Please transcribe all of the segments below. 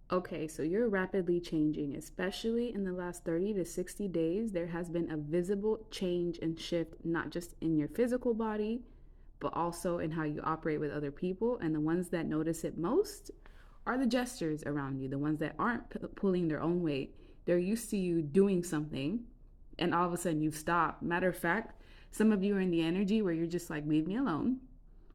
Okay, so you're rapidly changing, especially in the last 30 to 60 days. There has been a visible change and shift, not just in your physical body, but also in how you operate with other people. And the ones that notice it most are the gestures around you, the ones that aren't pulling their own weight. They're used to you doing something, and all of a sudden you've stopped. Matter of fact, some of you are in the energy where you're just like, leave me alone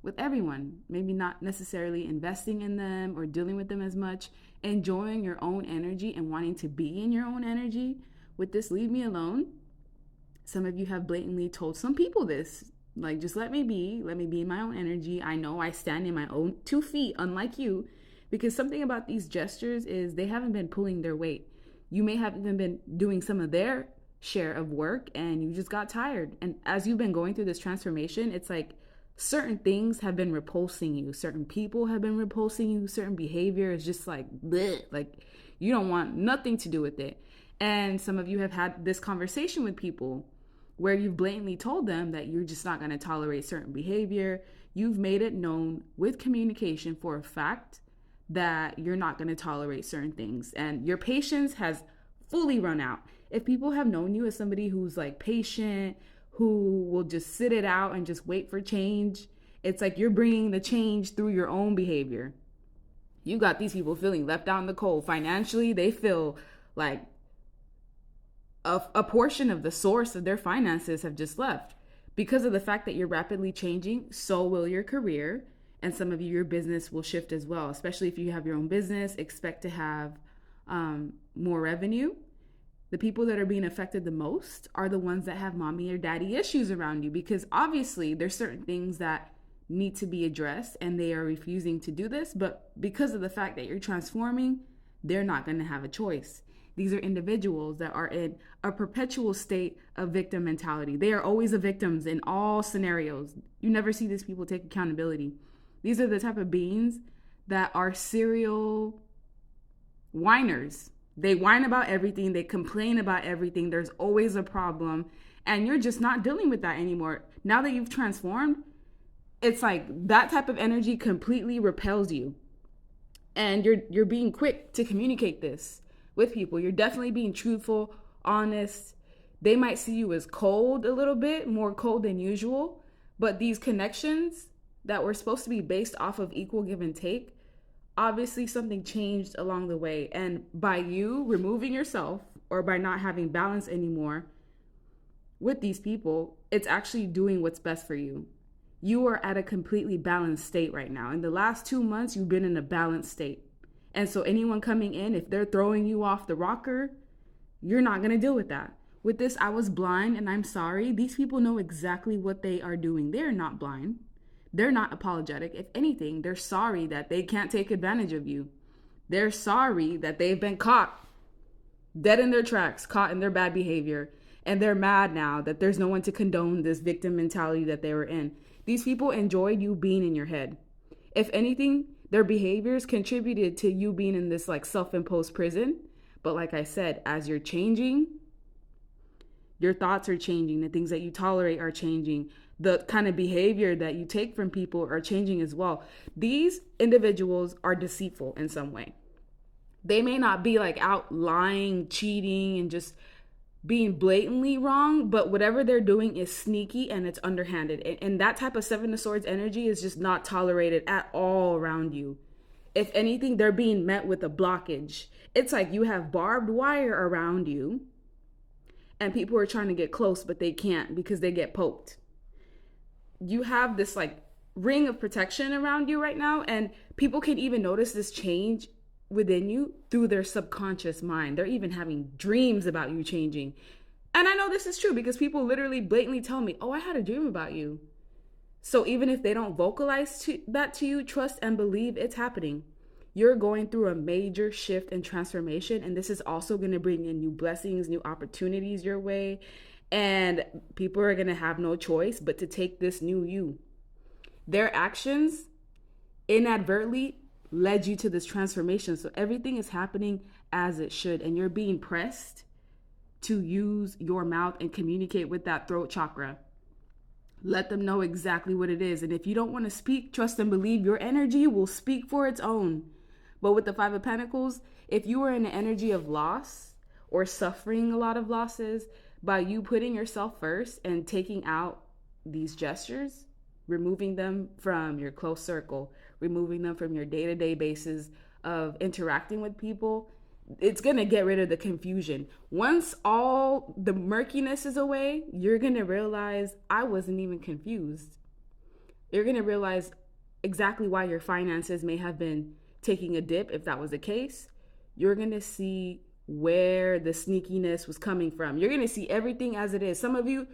with everyone, maybe not necessarily investing in them or dealing with them as much, enjoying your own energy and wanting to be in your own energy with this leave me alone. Some of you have blatantly told some people this, like, just let me be in my own energy. I know I stand in my own 2 feet, unlike you, because something about these gestures is they haven't been pulling their weight. You may have even been doing some of their share of work and you just got tired. And as you've been going through this transformation, it's like certain things have been repulsing you, certain people have been repulsing you, certain behavior is just like bleh, like you don't want nothing to do with it. And some of you have had this conversation with people where you've blatantly told them that you're just not going to tolerate certain behavior. You've made it known with communication for a fact that you're not going to tolerate certain things, and your patience has fully run out. If people have known you as somebody who's like patient, who will just sit it out and just wait for change, it's like you're bringing the change through your own behavior. You got these people feeling left out in the cold. Financially, they feel like a portion of the source of their finances have just left. Because of the fact that you're rapidly changing, so will your career. And some of you, your business will shift as well. Especially if you have your own business, expect to have more revenue. The people that are being affected the most are the ones that have mommy or daddy issues around you, because obviously there's certain things that need to be addressed and they are refusing to do this. But because of the fact that you're transforming, they're not going to have a choice. These are individuals that are in a perpetual state of victim mentality. They are always the victims in all scenarios. You never see these people take accountability. These are the type of beings that are serial whiners. They whine about everything. They complain about everything. There's always a problem. And you're just not dealing with that anymore. Now that you've transformed, it's like that type of energy completely repels you. And you're being quick to communicate this with people. You're definitely being truthful, honest. They might see you as cold a little bit, more cold than usual. But these connections that were supposed to be based off of equal give and take, obviously something changed along the way. And by you removing yourself or by not having balance anymore with these people, it's actually doing what's best for you. You are at a completely balanced state right now. In the last 2 months, you've been in a balanced state. And so anyone coming in, if they're throwing you off the rocker, you're not going to deal with that. With this, I was blind and I'm sorry. These people know exactly what they are doing. They're not blind. They're not apologetic. If anything, they're sorry that they can't take advantage of you. They're sorry that they've been caught dead in their tracks, caught in their bad behavior. And they're mad now that there's no one to condone this victim mentality that they were in. These people enjoyed you being in your head. If anything, their behaviors contributed to you being in this like self-imposed prison. But like I said, as you're changing, your thoughts are changing. The things that you tolerate are changing. The kind of behavior that you take from people are changing as well. These individuals are deceitful in some way. They may not be like out lying, cheating, and just being blatantly wrong, but whatever they're doing is sneaky and it's underhanded. And that type of Seven of Swords energy is just not tolerated at all around you. If anything, they're being met with a blockage. It's like you have barbed wire around you and people are trying to get close, but they can't because they get poked. You have this like ring of protection around you right now, and people can even notice this change within you through their subconscious mind. They're even having dreams about you changing. And I know this is true because people literally blatantly tell me, oh, I had a dream about you. So even if they don't vocalize that to you, trust and believe it's happening. You're going through a major shift and transformation, and this is also going to bring in new blessings, new opportunities your way. And people are going to have no choice but to take this new you. Their actions inadvertently led you to this transformation. So everything is happening as it should. And you're being pressed to use your mouth and communicate with that throat chakra. Let them know exactly what it is. And if you don't want to speak, trust and believe your energy will speak for its own. But with the Five of Pentacles, if you were in an energy of loss or suffering a lot of losses, by you putting yourself first and taking out these gestures, removing them from your close circle, removing them from your day-to-day basis of interacting with people, it's going to get rid of the confusion. Once all the murkiness is away, you're going to realize I wasn't even confused. You're going to realize exactly why your finances may have been taking a dip, if that was the case. You're going to see where the sneakiness was coming from. You're going to see everything as it is. Some of you,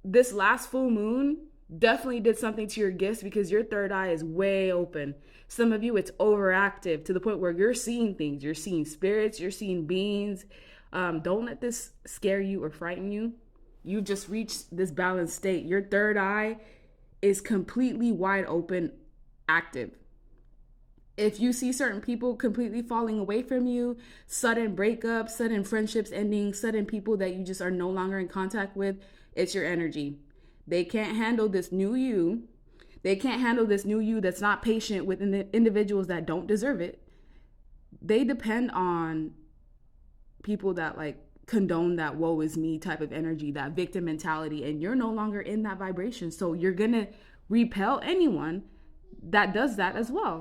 this last full moon definitely did something to your gifts because your third eye is way open. Some of you, it's overactive to the point where you're seeing things. You're seeing spirits, you're seeing beings. Don't let this scare you or frighten you. You just reached this balanced state. Your third eye is completely wide open, active. If you see certain people completely falling away from you, sudden breakups, sudden friendships ending, sudden people that you just are no longer in contact with, it's your energy. They can't handle this new you. They can't handle this new you that's not patient with individuals that don't deserve it. They depend on people that like condone that woe is me type of energy, that victim mentality, and you're no longer in that vibration. So you're going to repel anyone that does that as well.